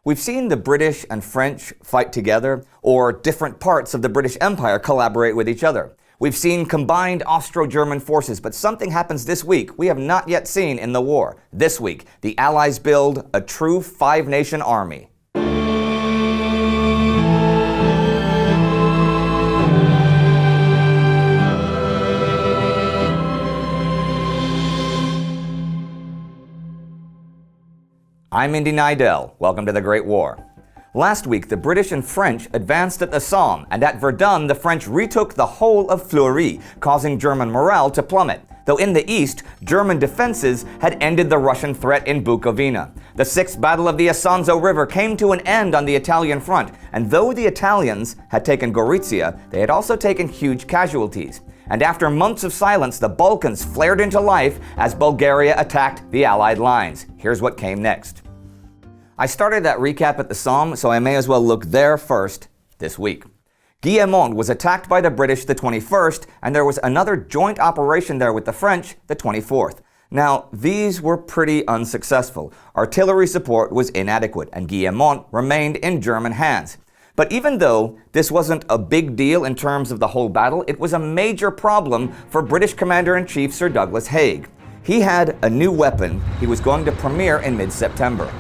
We've seen the British and French fight together, or different parts of the British Empire collaborate with each other. We've seen combined Austro-German forces, but something happens this week we have not yet seen in the war. This week, the Allies build a true five-nation army. I'm Indy Neidell. Welcome to the Great War. Last week, the British and French advanced at the Somme, and at Verdun, the French retook the whole of Fleury, causing German morale to plummet. Though in the east, German defenses had ended the Russian threat in Bukovina. The Sixth Battle of the Isonzo River came to an end on the Italian front, and though the Italians had taken Gorizia, they had also taken huge casualties. And after months of silence, the Balkans flared into life as Bulgaria attacked the Allied lines. Here's what came next. I started that recap at the Somme, so I may as well look there first this week. Guillemont was attacked by the British the 21st, and there was another joint operation there with the French the 24th. Now, these were pretty unsuccessful. Artillery support was inadequate, and Guillemont remained in German hands. But even though this wasn't a big deal in terms of the whole battle, it was a major problem for British Commander-in-Chief Sir Douglas Haig. He had a new weapon he was going to premiere in mid-September.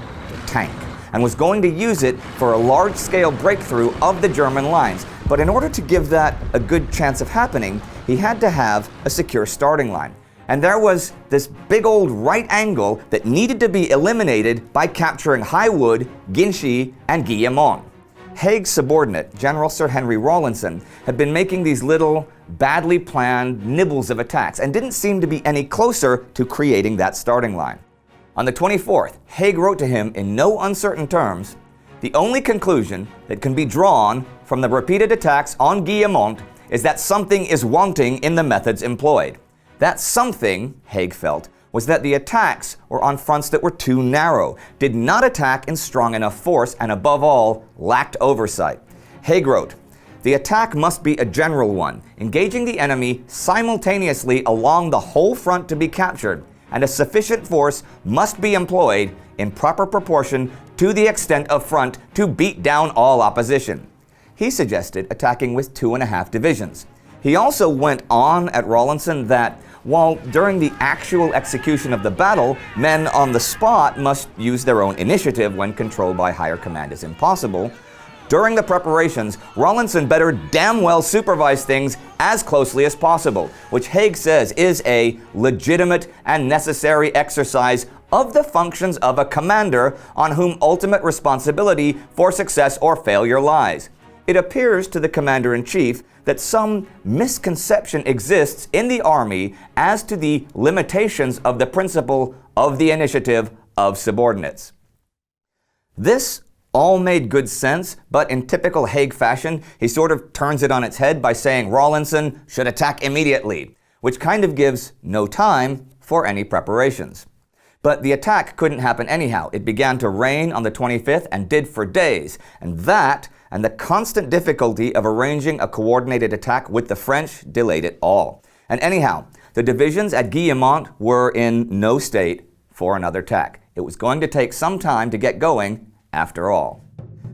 Tank, and was going to use it for a large-scale breakthrough of the German lines. But in order to give that a good chance of happening, he had to have a secure starting line. And there was this big old right angle that needed to be eliminated by capturing Highwood, Ginchy, and Guillemont. Haig's subordinate, General Sir Henry Rawlinson, had been making these little, badly planned nibbles of attacks and didn't seem to be any closer to creating that starting line. On the 24th, Haig wrote to him in no uncertain terms, "The only conclusion that can be drawn from the repeated attacks on Guillemont is that something is wanting in the methods employed." That something, Haig felt, was that the attacks were on fronts that were too narrow, did not attack in strong enough force, and above all, lacked oversight. Haig wrote, "The attack must be a general one, engaging the enemy simultaneously along the whole front to be captured, and a sufficient force must be employed in proper proportion to the extent of front to beat down all opposition." He suggested attacking with 2.5 divisions. He also went on at Rawlinson that, while during the actual execution of the battle, men on the spot must use their own initiative when control by higher command is impossible, during the preparations, Rawlinson better damn well supervise things as closely as possible, which Haig says is a legitimate and necessary exercise of the functions of a commander on whom ultimate responsibility for success or failure lies. It appears to the commander-in-chief that some misconception exists in the army as to the limitations of the principle of the initiative of subordinates. This all made good sense, but in typical Haig fashion, he sort of turns it on its head by saying Rawlinson should attack immediately, which kind of gives no time for any preparations. But the attack couldn't happen anyhow. It began to rain on the 25th and did for days, and that and the constant difficulty of arranging a coordinated attack with the French delayed it all. And anyhow, the divisions at Guillemont were in no state for another attack. It was going to take some time to get going after all.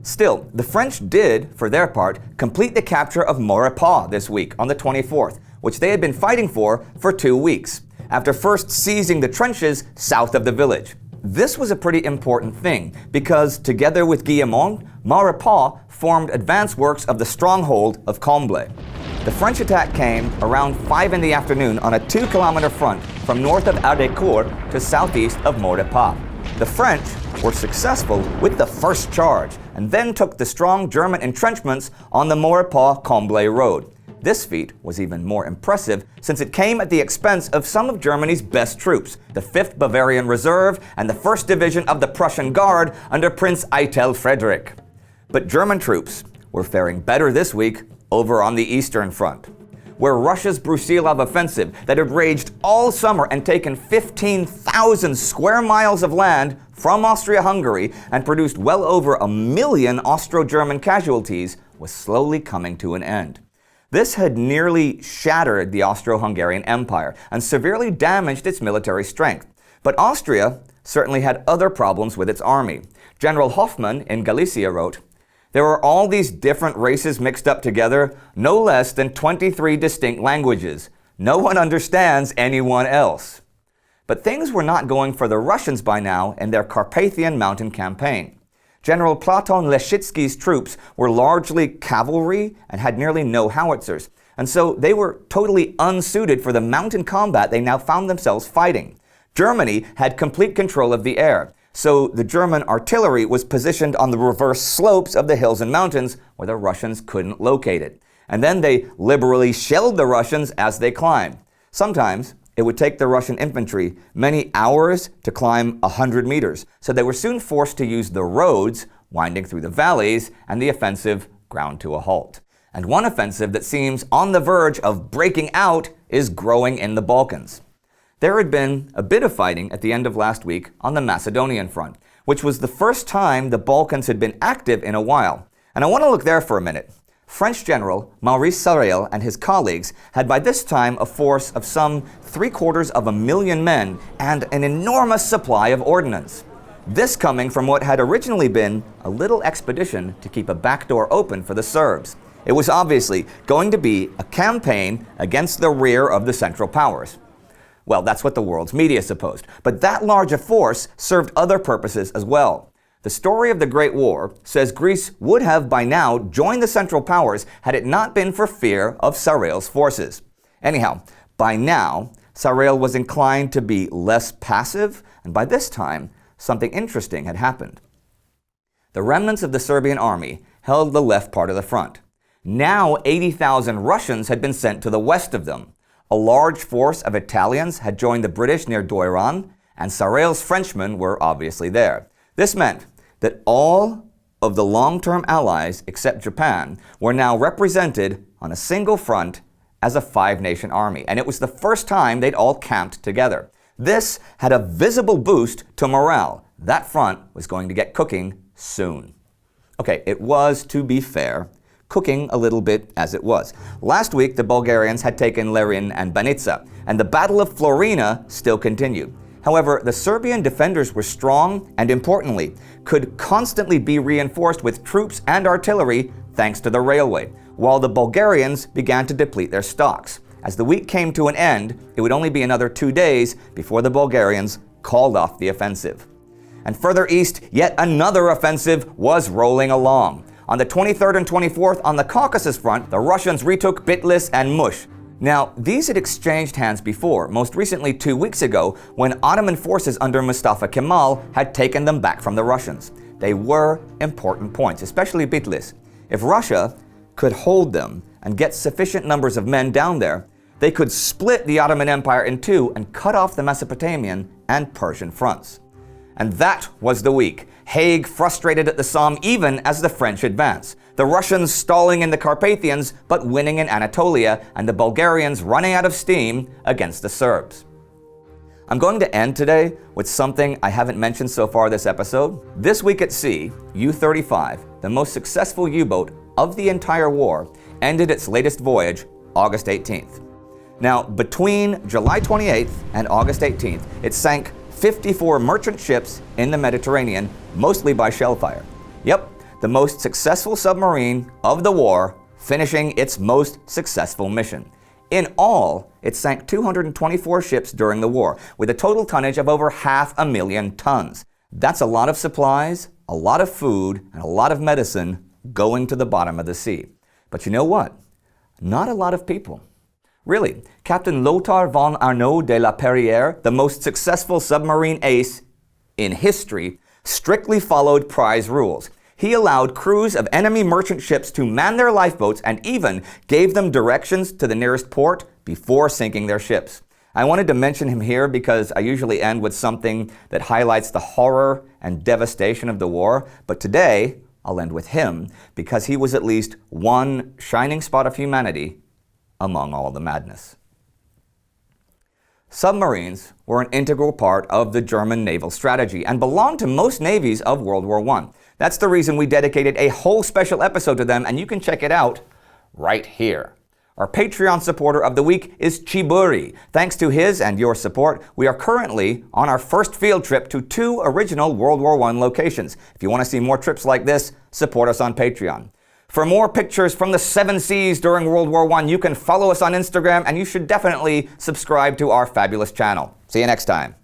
Still, the French did, for their part, complete the capture of Maurepas this week on the 24th, which they had been fighting for 2 weeks, after first seizing the trenches south of the village. This was a pretty important thing, because together with Guillemont, Maurepas formed advance works of the stronghold of Combles. The French attack came around 5 in the afternoon on a 2-kilometer front from north of Hardécourt to southeast of Maurepas. The French were successful with the first charge, and then took the strong German entrenchments on the Maurepas-Combles road. This feat was even more impressive since it came at the expense of some of Germany's best troops, the 5th Bavarian Reserve and the 1st Division of the Prussian Guard under Prince Eitel Frederick. But German troops were faring better this week over on the Eastern Front, where Russia's Brusilov offensive that had raged all summer and taken 15,000 square miles of land from Austria-Hungary and produced well over 1 million Austro-German casualties was slowly coming to an end. This had nearly shattered the Austro-Hungarian Empire and severely damaged its military strength. But Austria certainly had other problems with its army. General Hoffmann in Galicia wrote, "There are all these different races mixed up together, no less than 23 distinct languages. No one understands anyone else." But things were not going for the Russians by now in their Carpathian Mountain campaign. General Platon Leshitsky's troops were largely cavalry and had nearly no howitzers, and so they were totally unsuited for the mountain combat they now found themselves fighting. Germany had complete control of the air, so the German artillery was positioned on the reverse slopes of the hills and mountains where the Russians couldn't locate it. And then they liberally shelled the Russians as they climbed. Sometimes it would take the Russian infantry many hours to climb 100 meters, so they were soon forced to use the roads winding through the valleys, and the offensive ground to a halt. And one offensive that seems on the verge of breaking out is growing in the Balkans. There had been a bit of fighting at the end of last week on the Macedonian front, which was the first time the Balkans had been active in a while. And I want to look there for a minute. French General Maurice Sarrail and his colleagues had by this time a force of some 750,000 men and an enormous supply of ordnance. This coming from what had originally been a little expedition to keep a backdoor open for the Serbs. It was obviously going to be a campaign against the rear of the Central Powers. Well, that's what the world's media supposed. But that large a force served other purposes as well. The story of the Great War says Greece would have by now joined the Central Powers had it not been for fear of Sarrail's forces. Anyhow, by now, Sarrail was inclined to be less passive, and by this time, something interesting had happened. The remnants of the Serbian army held the left part of the front. Now 80,000 Russians had been sent to the west of them. A large force of Italians had joined the British near Doiran, and Sarrail's Frenchmen were obviously there. This meant that all of the long-term allies, except Japan, were now represented on a single front as a five-nation army, and it was the first time they'd all camped together. This had a visible boost to morale. That front was going to get cooking soon. Okay, it was, to be fair, cooking a little bit as it was. Last week, the Bulgarians had taken Lerin and Banitsa, and the Battle of Florina still continued. However, the Serbian defenders were strong and, importantly, could constantly be reinforced with troops and artillery thanks to the railway, while the Bulgarians began to deplete their stocks. As the week came to an end, it would only be another 2 days before the Bulgarians called off the offensive. And further east, yet another offensive was rolling along. On the 23rd and 24th on the Caucasus front, the Russians retook Bitlis and Mush. Now, these had exchanged hands before, most recently 2 weeks ago, when Ottoman forces under Mustafa Kemal had taken them back from the Russians. They were important points, especially Bitlis. If Russia could hold them and get sufficient numbers of men down there, they could split the Ottoman Empire in two and cut off the Mesopotamian and Persian fronts. And that was the week. Haig frustrated at the Somme even as the French advanced. The Russians stalling in the Carpathians but winning in Anatolia, and the Bulgarians running out of steam against the Serbs. I'm going to end today with something I haven't mentioned so far this episode. This week at sea, U-35, the most successful U-boat of the entire war, ended its latest voyage August 18th. Now, between July 28th and August 18th, it sank 54 merchant ships in the Mediterranean, mostly by shellfire. Yep, the most successful submarine of the war, finishing its most successful mission. In all, it sank 224 ships during the war, with a total tonnage of over 500,000 tons. That's a lot of supplies, a lot of food, and a lot of medicine going to the bottom of the sea. But you know what? Not a lot of people. Really, Captain Lothar von Arnaud de la Perrière, the most successful submarine ace in history, strictly followed prize rules. He allowed crews of enemy merchant ships to man their lifeboats and even gave them directions to the nearest port before sinking their ships. I wanted to mention him here because I usually end with something that highlights the horror and devastation of the war, but today I'll end with him because he was at least one shining spot of humanity among all the madness. Submarines were an integral part of the German naval strategy and belonged to most navies of World War I. That's the reason we dedicated a whole special episode to them, and you can check it out right here. Our Patreon supporter of the week is Chiburi. Thanks to his and your support, we are currently on our first field trip to 2 original World War I locations. If you want to see more trips like this, support us on Patreon. For more pictures from the 7 seas during World War I, you can follow us on Instagram, and you should definitely subscribe to our fabulous channel. See you next time.